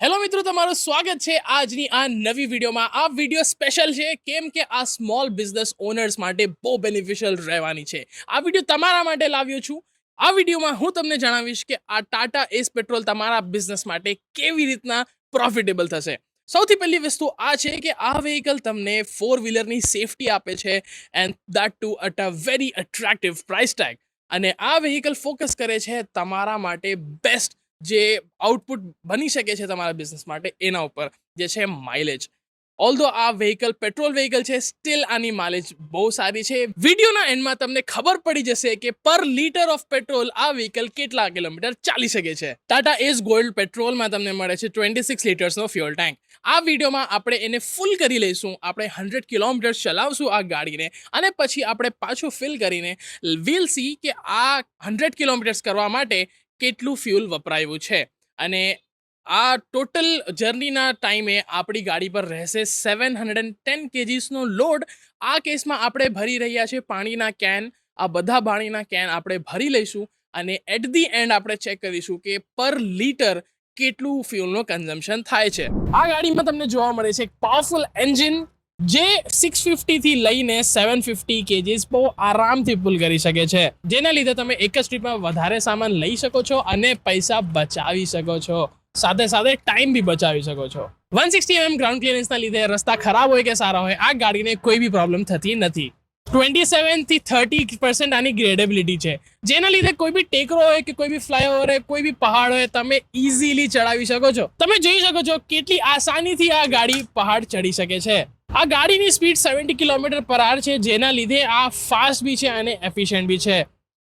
Hello મિત્રો, તમારું સ્વાગત છે આજની આ નવી વિડીયોમાં. આ વિડીયો સ્પેશિયલ છે કેમ કે આ સ્મોલ બિઝનેસ ઓનર્સ માટે બહુ બેનિફિશિયલ રહેવાની છે. આ વિડીયો તમારા માટે લાવ્યો છું. આ વિડીયોમાં હું તમને જણાવીશ કે આ ટાટા એસ પેટ્રોલ તમારા બિઝનેસ માટે કેવી રીતના પ્રોફિટેબલ થશે. સૌથી પહેલી વસ્તુ આ છે કે આ વ્હીકલ તમને 4-વ્હીલરની સેફટી આપે છે and that too at a very attractive price tag. અને આ વ્હીકલ ફોકસ કરે છે તમારા માટે બેસ્ટ જે આઉટપુટ બની શકે છે તમારા બિઝનેસ માટે એના ઉપર, જે છે માઇલેજ. ઓલ્ધો આ વ્હીકલ પેટ્રોલ વ્હીકલ છે, સ્ટીલ આની માઇલેજ બહુ સારી છે. વિડીયોના એન્ડમાં તમને ખબર પડી જશે કે પર લીટર ઓફ પેટ્રોલ આ વ્હીકલ કેટલા કિલોમીટર ચાલી શકે છે. ટાટા એસ ગોલ્ડ પેટ્રોલમાં તમને મળે છે 26 લીટર્સનો ફ્યુઅલ ટેન્ક. આ વિડીયોમાં આપણે એને ફૂલ કરી લઈશું. આપણે 100 કિલોમીટર ચલાવશું આ ગાડીને અને પછી આપણે પાછું ફિલ કરીને વીલ સી કે આ 100 કિલોમીટર્સ કરવા માટે કેટલું ફ્યુલ વપરાયું છે. અને આ ટોટલ જર્નીના ટાઈમે આપણી ગાડી પર રહેશે 710 kgsનો લોડ. આ કેસમાં આપણે ભરી રહ્યા છીએ પાણીના કેન. આ બધા પાણીના કેન આપણે ભરી લઈશું અને એટ ધી એન્ડ આપણે ચેક કરીશું કે પર લીટર કેટલું ફ્યુલનો કન્ઝમ્પશન થાય છે. આ ગાડીમાં તમને જોવા મળે છે એક પાવરફુલ એન્જિન જે 650 થી લઈને 750 kgs બહુ આરામથી પુલ કરી શકે છે, જેના લીધે તમે એક જ ટ્રીપમાં વધારે સામાન લઈ શકો છો અને પૈસા બચાવી શકો છો. સાથે સાથે ટાઈમ બી બચાવી શકો છો. 160 mm ગ્રાઉન્ડ ક્લિયરન્સના લીધે રસ્તા ખરાબ હોય કે સારા હોય, આ ગાડીને કોઈ બી પ્રોબ્લેમ થતી નથી. 27 થી 30% આની ગ્રેડેબિલિટી છે, જેના લીધે કોઈ બી ટેકરો હોય કે કોઈ બી ફ્લાયઓવર હોય, કોઈ બી પહાડ હોય, તમે ઇઝીલી ચડાવી શકો છો. તમે જોઈ શકો છો કેટલી આસાનીથી આ ગાડી પહાડ ચડી શકે છે. આ ગાડીની સ્પીડ 70 km/h છે, જેના લીધે આ ફાસ્ટ બી છે અને એફિશિયન્ટ બી છે.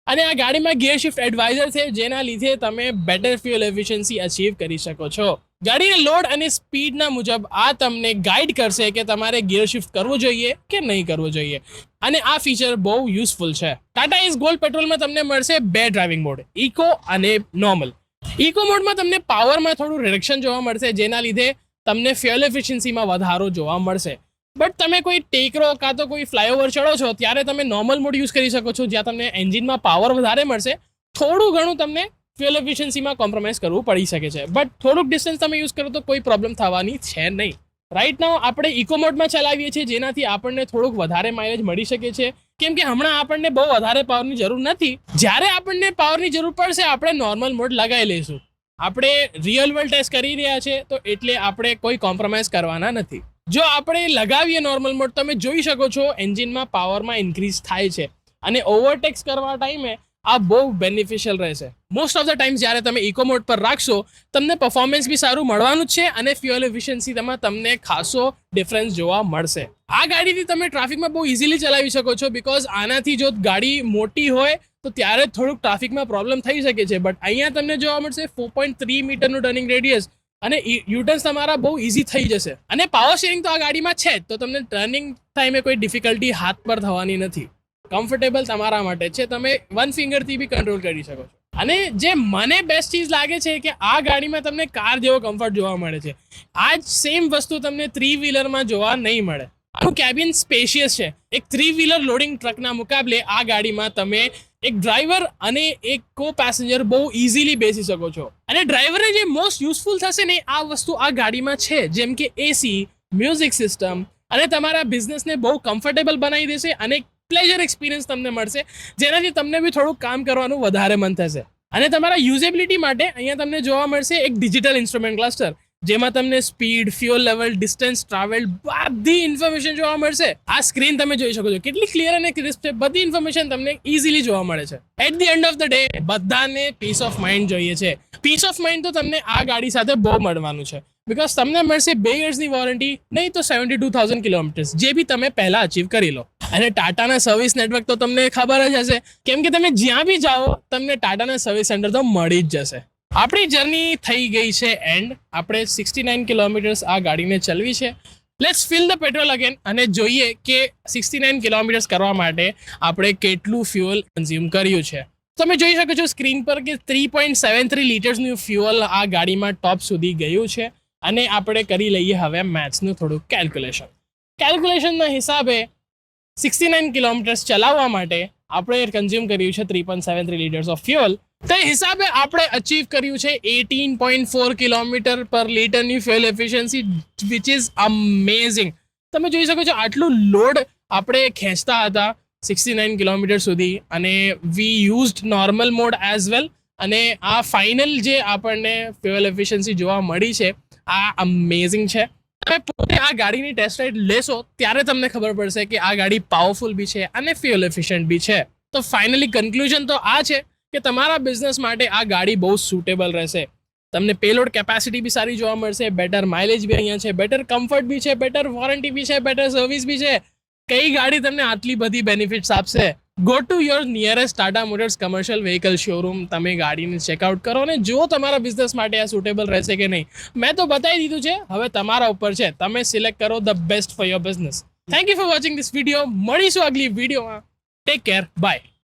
અને આ ગાડીમાં ગિયર શિફ્ટ એડવાઇઝર છે, જેના લીધે તમે બેટર ફ્યુઅલ એફિશિયન્સી અચીવ કરી શકો છો. ગાડીના લોડ અને સ્પીડના મુજબ આ તમને ગાઈડ કરશે કે તમારે ગિયર શિફ્ટ કરવું જોઈએ કે નહીં કરવું જોઈએ. અને આ ફીચર બહુ યુઝફુલ છે. ટાટા એસ ગોલ્ડ પેટ્રોલમાં તમને મળશે 2 ડ્રાઇવિંગ મોડ, ઇકો અને નોર્મલ. ઇકો મોડમાં તમને પાવરમાં થોડું રિડક્શન જોવા મળશે, જેના લીધે તમને ફ્યુઅલ એફિશિયન્સીમાં વધારો જોવા મળશે. બટ તમે કોઈ ટેકરો કાં તો કોઈ ફ્લાયઓવર ચડો છો ત્યારે તમે નોર્મલ મોડ યુઝ કરી શકો છો, જ્યાં તમને એન્જિનમાં પાવર વધારે મળશે. થોડું ઘણું તમને ફ્યુઅલ એફિશિયન્સીમાં કોમ્પ્રોમાઇઝ કરવું પડી શકે છે, બટ થોડુંક ડિસ્ટન્સ તમે યુઝ કરો તો કોઈ પ્રોબ્લેમ થવાની છે નહીં. રાઇટ નાઉ આપણે ઇકો મોડમાં ચલાવીએ છીએ, જેનાથી આપણને થોડુંક વધારે માઇલેજ મળી શકે છે, કેમ કે હમણાં આપણને બહુ વધારે પાવરની જરૂર નથી. જ્યારે આપણને પાવરની જરૂર પડશે આપણે નોર્મલ મોડ લગાવી લઈશું. આપણે રિયલ વર્લ્ડ ટેસ્ટ કરી રહ્યા છે, તો એટલે આપણે કોઈ કોમ્પ્રોમાઇઝ કરવાના નથી. જો આપણે લગાવીએ નોર્મલ મોડ, તમે જોઈ શકો છો એન્જિનમાં પાવરમાં ઇન્ક્રીઝ થાય છે અને ઓવરટેક્સ કરવા ટાઈમે આ બહુ બેનિફિશિયલ રહેશે. મોસ્ટ ઓફ ધ ટાઈમ્સ જ્યારે તમે ઇકો મોડ પર રાખશો તમને પરફોર્મન્સ બી સારું મળવાનું જ છે અને ફ્યુઅલ એફિશિયન્સીમાં તમને ખાસો ડિફરન્સ જોવા મળશે. આ ગાડીથી તમે ટ્રાફિકમાં બહુ ઇઝીલી ચલાવી શકો છો, બિકોઝ આનાથી જો ગાડી મોટી હોય તો ત્યારે થોડુંક ટ્રાફિકમાં પ્રોબ્લેમ થઈ શકે છે. બટ અહીંયા તમને જોવા મળશે 4.3 મીટરનું ટર્નિંગ રેડિયસ અને યુટર્ન્સ તમારા બહુ ઇઝી થઈ જશે. અને પાવર સ્ટીયરિંગ તો આ ગાડીમાં છે જ, તો તમને ટર્નિંગ ટાઈમે કોઈ ડિફિકલ્ટી હાથ પર થવાની નથી. કમ્ફર્ટેબલ તમારા માટે છે, તમે 1 ફિંગરથી બી કંટ્રોલ કરી શકો છો. અને જે મને બેસ્ટ ચીઝ લાગે છે કે આ ગાડીમાં તમને કાર જેવો કમ્ફર્ટ જોવા મળે છે. આ જ સેમ વસ્તુ તમને 3-વ્હીલરમાં જોવા નહીં મળે. આનું કેબિન સ્પેશિયસ છે. એક 3-વ્હીલર લોડિંગ ટ્રકના મુકાબલે આ ગાડીમાં તમે એક ડ્રાઈવર અને એક કો પેસેન્જર બહુ ઇઝીલી બેસી શકો છો. અને ડ્રાઈવરને જે મોસ્ટ યુઝફુલ થશે ને આ વસ્તુ આ ગાડીમાં છે, જેમ કે એસી, મ્યુઝિક સિસ્ટમ, અને તમારા બિઝનેસને બહુ કમ્ફર્ટેબલ બનાવી દેશે અને પ્લેઝર એક્સપિરિયન્સ તમને મળશે, જેનાથી તમને બી થોડુંક કામ કરવાનું વધારે મન થશે. અને તમારા યુઝેબિલિટી માટે અહીંયા તમને જોવા મળશે એક ડિજિટલ ઇન્સ્ટ્રુમેન્ટ ક્લસ્ટર, જેમાં તમને speed, fuel level, distance travel બધી ઇન્ફોર્મેશન જોવા મળશે. આ સ્ક્રીન તમે જોઈ શકો છો કેટલી ક્લિયર અને ક્રિસ્પ છે. બધી ઇન્ફોર્મેશન તમને ઇઝીલી જોવા મળે છે. At the end of the day બધાને પીસ ઓફ માઇન્ડ જોઈએ છે. પીસ ઓફ માઇન્ડ તો તમને આ ગાડી સાથે બહુ મળવાનું છે, બિકોઝ તમને મળશે 2 yearsની વોરંટી, નહીં તો 72,000 કિલોમીટર્સ, જે બી તમે પહેલા અચીવ કરી લો. અને ટાટાના સર્વિસ નેટવર્ક તો તમને ખબર જ હશે, કેમ કે તમે જ્યાં બી જાઓ તમને ટાટાના સર્વિસ સેન્ટર તો મળી જ જશે. આપણી જર્ની થઈ ગઈ છે એન્ડ. આપણે 69 કિલોમીટર્સ આ ગાડીને ચલાવી છે. Let's fill the petrol again અને જોઈએ કે 69 કિલોમીટર્સ કરવા માટે આપણે કેટલું ફ્યુઅલ કન્ઝ્યુમ કર્યું છે. તમે જોઈ શકો છો સ્ક્રીન પર કે 3.73 લીટર્સનું ફ્યુઅલ આ ગાડીમાં ટોપ સુધી ગયું છે. અને આપણે કરી લઈએ હવે મેથ્સનું થોડું કેલ્ક્યુલેશન. કેલ્ક્યુલેશનના હિસાબે 69 કિલોમીટર્સ ચલાવવા માટે આપણે કન્ઝ્યુમ કર્યું છે 3.73 લીટર્સ ઓફ ફ્યુઅલ. તે હિસાબે આપણે અચીવ કર્યું છે 18.4 કિલોમીટર પર લીટરની fuel efficiency which is amazing. તમે જોઈ શકો છો આટલું લોડ આપણે ખેંચતા હતા 69 કિલોમીટર સુધી, અને we used normal mode as well. અને આ ફાઇનલ જે આપણને ફ્યુઅલ એફિશિયન્સી જોવા મળી છે આ અમેઝિંગ છે. તમે પોતે આ ગાડીની ટેસ્ટ રાઇડ લેશો ત્યારે તમને ખબર પડશે કે આ ગાડી પાવરફુલ બી છે અને ફ્યુઅલ એફિશિયન્ટ બી છે. તો ફાઇનલી કન્ક્લુઝન તો આ છે કે તમારા બિઝનેસ માટે આ ગાડી બહુ સુટેબલ રહેશે. તમને પેલોડ કેપેસિટી બી સારી જોવા મળશે, બેટર માઇલેજ બી અહીંયા છે, બેટર કમ્ફર્ટ બી છે, બેટર વોરંટી બી છે, બેટર સર્વિસ બી છે. કઈ ગાડી તમને આટલી બધી બેનિફિટ્સ આપશે? Go to your nearest Tata motors commercial vehicle showroom. તમે ગાડીને ચેકઆઉટ કરો અને જો તમારા બિઝનેસ માટે આ સુટેબલ રહેશે કે નહીં. મેં તો બતાવી દીધું છે, હવે તમારા ઉપર છે. તમે સિલેક્ટ કરો the best for your business. Thank you for watching this video. મળીશું આગલી વિડીયોમાં. Take care, by.